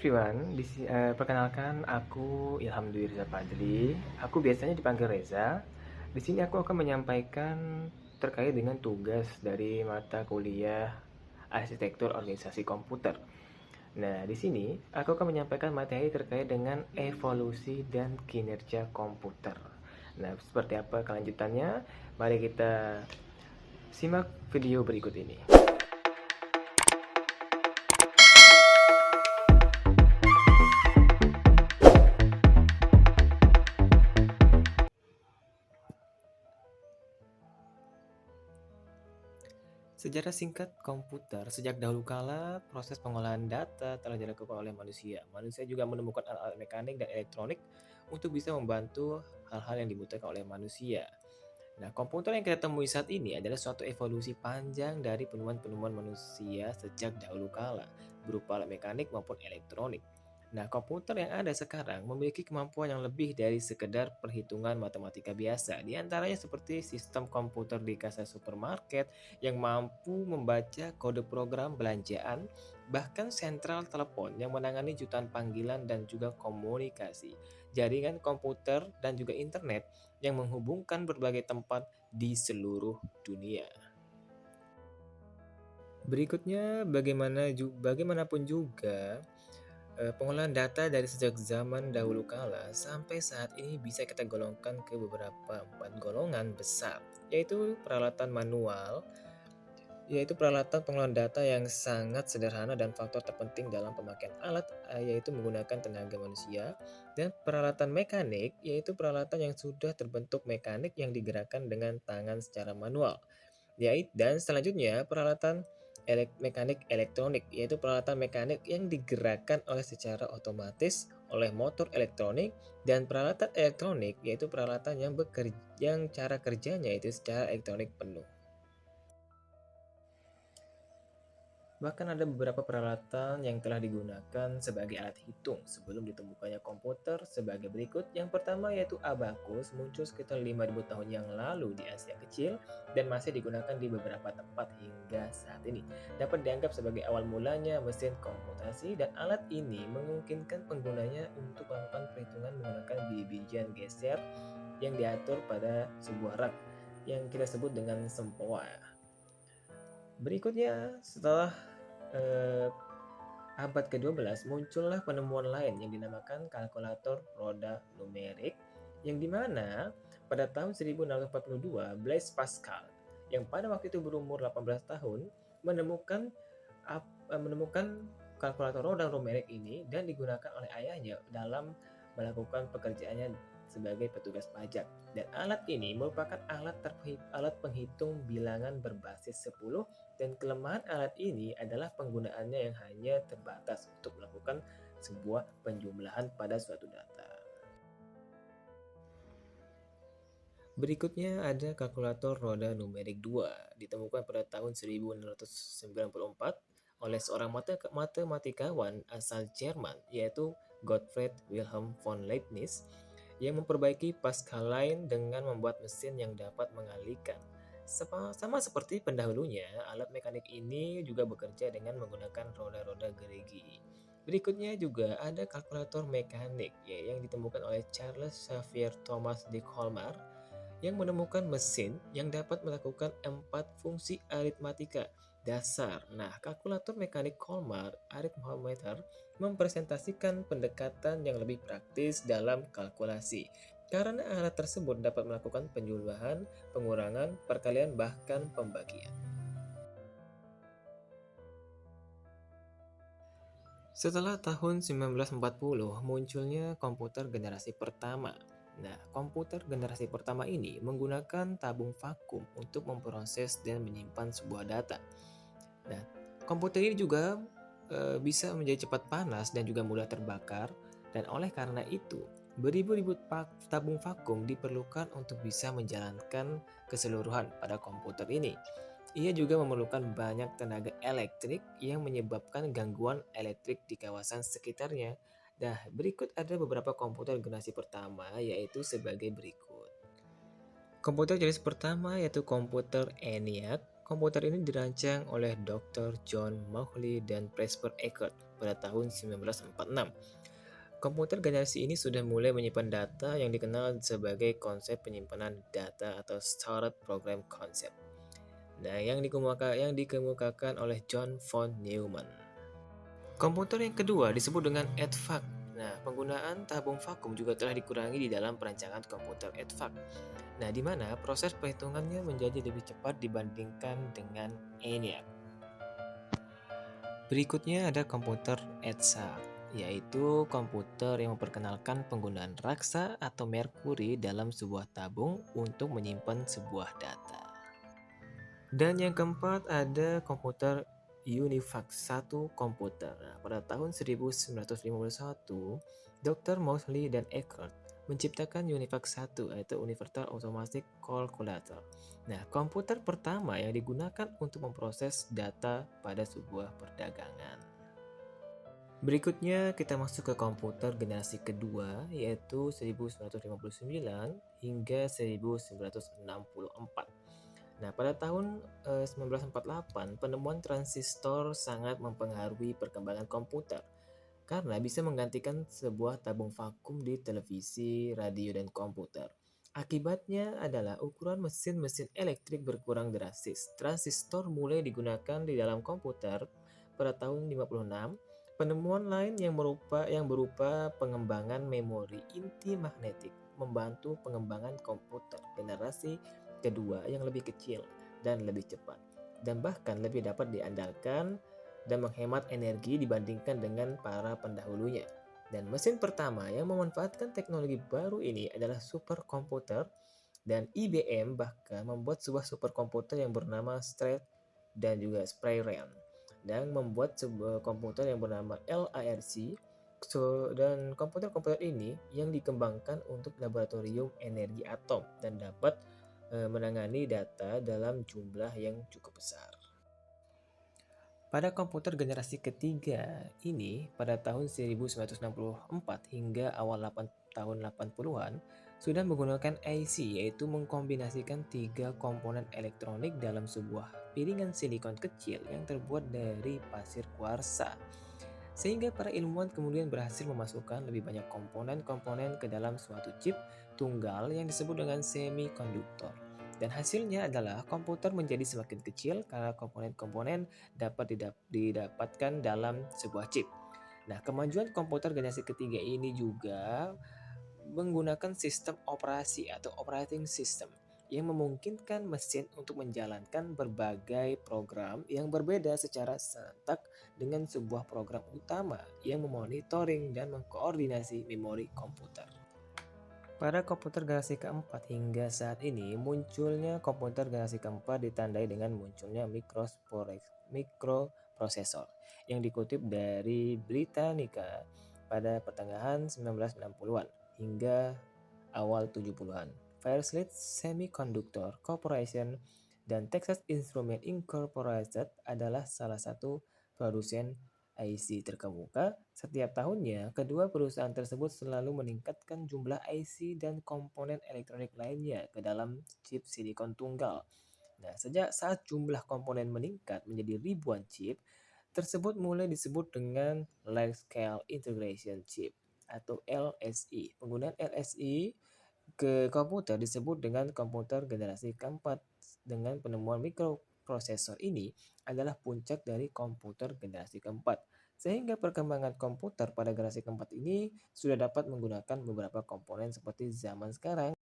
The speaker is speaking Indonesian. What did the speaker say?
everyone, perkenalkan aku Ilham Dwi Reza Fadli. Aku biasanya dipanggil Reza. Di sini aku akan menyampaikan terkait dengan tugas dari mata kuliah Arsitektur Organisasi Komputer. Nah, di sini aku akan menyampaikan materi terkait dengan evolusi dan kinerja komputer. Nah, seperti apa kelanjutannya? Mari kita simak video berikut ini. Sejarah singkat komputer. Sejak dahulu kala, proses pengolahan data telah dilakukan oleh manusia. Manusia juga menemukan alat-alat mekanik dan elektronik untuk bisa membantu hal-hal yang dibutuhkan oleh manusia. Nah, komputer yang kita temui saat ini adalah suatu evolusi panjang dari penemuan-penemuan manusia sejak dahulu kala, berupa alat mekanik maupun elektronik. Nah, komputer yang ada sekarang memiliki kemampuan yang lebih dari sekedar perhitungan matematika biasa. Di antaranya seperti sistem komputer di kasar supermarket yang mampu membaca kode program belanjaan, bahkan sentral telepon yang menangani jutaan panggilan dan juga komunikasi, jaringan komputer dan juga internet yang menghubungkan berbagai tempat di seluruh dunia. Berikutnya, bagaimanapun juga, pengolahan data dari sejak zaman dahulu kala sampai saat ini bisa kita golongkan ke beberapa 4 golongan besar, yaitu peralatan manual, yaitu peralatan pengolahan data yang sangat sederhana dan faktor terpenting dalam pemakaian alat, yaitu menggunakan tenaga manusia, dan peralatan mekanik, yaitu peralatan yang sudah terbentuk mekanik yang digerakkan dengan tangan secara manual. Dan selanjutnya peralatan mekanik elektronik, yaitu peralatan mekanik yang digerakkan secara otomatis oleh motor elektronik, dan peralatan elektronik yaitu peralatan yang cara kerjanya itu secara elektronik penuh. Bahkan ada beberapa peralatan yang telah digunakan sebagai alat hitung sebelum ditemukannya komputer sebagai berikut. Yang pertama yaitu abakus, muncul sekitar 5.000 tahun yang lalu di Asia Kecil dan masih digunakan di beberapa tempat hingga saat ini. Dapat dianggap sebagai awal mulanya mesin komputasi, dan alat ini memungkinkan penggunanya untuk melakukan perhitungan menggunakan biji-bijian geser yang diatur pada sebuah rak yang kita sebut dengan sempoa. Berikutnya, setelah abad ke-12, muncullah penemuan lain yang dinamakan kalkulator roda numerik, yang dimana pada tahun 1642, Blaise Pascal, yang pada waktu itu berumur 18 tahun, menemukan kalkulator roda numerik ini dan digunakan oleh ayahnya dalam melakukan pekerjaannya sebagai petugas pajak. Dan alat ini merupakan alat penghitung bilangan berbasis 10, dan kelemahan alat ini adalah penggunaannya yang hanya terbatas untuk melakukan sebuah penjumlahan pada suatu data. Berikutnya ada kalkulator roda numerik 2, ditemukan pada tahun 1694 oleh seorang matematikawan asal Jerman, yaitu Gottfried Wilhelm von Leibniz, yang memperbaiki Pascal lain dengan membuat mesin yang dapat mengalihkan. Sama seperti pendahulunya, alat mekanik ini juga bekerja dengan menggunakan roda-roda gerigi. Berikutnya juga ada kalkulator mekanik yang ditemukan oleh Charles Xavier Thomas de Colmar, yang menemukan mesin yang dapat melakukan 4 fungsi aritmatika dasar. Nah, kalkulator mekanik Colmar arithmeter mempresentasikan pendekatan yang lebih praktis dalam kalkulasi, karena alat tersebut dapat melakukan penjumlahan, pengurangan, perkalian, bahkan pembagian. Setelah tahun 1940, munculnya komputer generasi pertama. Nah, komputer generasi pertama ini menggunakan tabung vakum untuk memproses dan menyimpan sebuah data. Nah, komputer ini juga bisa menjadi cepat panas dan juga mudah terbakar, dan oleh karena itu, beribu-ribu tabung vakum diperlukan untuk bisa menjalankan keseluruhan pada komputer ini. Ia juga memerlukan banyak tenaga elektrik yang menyebabkan gangguan elektrik di kawasan sekitarnya. Nah, berikut ada beberapa komputer generasi pertama, yaitu sebagai berikut. Komputer jenis pertama yaitu komputer ENIAC. Komputer ini dirancang oleh Dr. John Mauchly dan Presper Eckert pada tahun 1946. Komputer generasi ini sudah mulai menyimpan data yang dikenal sebagai konsep penyimpanan data atau Stored Program Concept. Nah, yang dikemukakan oleh John von Neumann. Komputer yang kedua disebut dengan EDVAC. Nah, penggunaan tabung vakum juga telah dikurangi di dalam perancangan komputer EDVAC. Nah, di mana proses perhitungannya menjadi lebih cepat dibandingkan dengan ENIAC. Berikutnya ada komputer EDSA, yaitu komputer yang memperkenalkan penggunaan raksa atau merkuri dalam sebuah tabung untuk menyimpan sebuah data. Dan yang keempat ada komputer UNIVAC 1 komputer. Nah, pada tahun 1951, Dr. Moseley dan Eckert menciptakan UNIVAC 1 yaitu Universal Automatic Calculator. Nah, komputer pertama yang digunakan untuk memproses data pada sebuah perdagangan. Berikutnya kita masuk ke komputer generasi kedua yaitu 1959 hingga 1964. Nah, pada tahun 1948, penemuan transistor sangat mempengaruhi perkembangan komputer karena bisa menggantikan sebuah tabung vakum di televisi, radio, dan komputer. Akibatnya adalah ukuran mesin-mesin elektrik berkurang drastis. Transistor mulai digunakan di dalam komputer pada tahun 56. Penemuan lain yang berupa pengembangan memori inti magnetik membantu pengembangan komputer generasi kedua yang lebih kecil dan lebih cepat, dan bahkan lebih dapat diandalkan dan menghemat energi dibandingkan dengan para pendahulunya. Dan mesin pertama yang memanfaatkan teknologi baru ini adalah superkomputer, dan IBM bahkan membuat sebuah superkomputer yang bernama Street dan juga Sprayran, dan membuat sebuah komputer yang bernama LARC. Dan komputer-komputer ini yang dikembangkan untuk laboratorium energi atom dan dapat menangani data dalam jumlah yang cukup besar. Pada komputer generasi ketiga ini, pada tahun 1964 hingga awal tahun 80-an, sudah menggunakan IC, yaitu mengkombinasikan 3 komponen elektronik dalam sebuah piringan silikon kecil yang terbuat dari pasir kuarsa. Sehingga para ilmuwan kemudian berhasil memasukkan lebih banyak komponen-komponen ke dalam suatu chip tunggal yang disebut dengan semikonduktor. Dan hasilnya adalah komputer menjadi semakin kecil karena komponen-komponen dapat didapatkan dalam sebuah chip. Nah, kemajuan komputer generasi ketiga ini juga menggunakan sistem operasi atau operating system yang memungkinkan mesin untuk menjalankan berbagai program yang berbeda secara serentak dengan sebuah program utama yang memonitoring dan mengkoordinasi memori komputer. Pada komputer generasi keempat hingga saat ini, munculnya komputer generasi keempat ditandai dengan munculnya mikroprosesor yang dikutip dari Britannica pada pertengahan 1960-an hingga awal 70-an. Fairchild Semiconductor Corporation dan Texas Instruments Incorporated adalah salah satu produsen IC terkemuka. Setiap tahunnya, kedua perusahaan tersebut selalu meningkatkan jumlah IC dan komponen elektronik lainnya ke dalam chip silikon tunggal. Nah, sejak saat jumlah komponen meningkat menjadi ribuan chip, tersebut mulai disebut dengan Large Scale Integration Chip atau LSI. Penggunaan LSI ke komputer disebut dengan komputer generasi keempat. Dengan penemuan mikroprosesor ini adalah puncak dari komputer generasi keempat. Sehingga perkembangan komputer pada generasi keempat ini sudah dapat menggunakan beberapa komponen seperti zaman sekarang.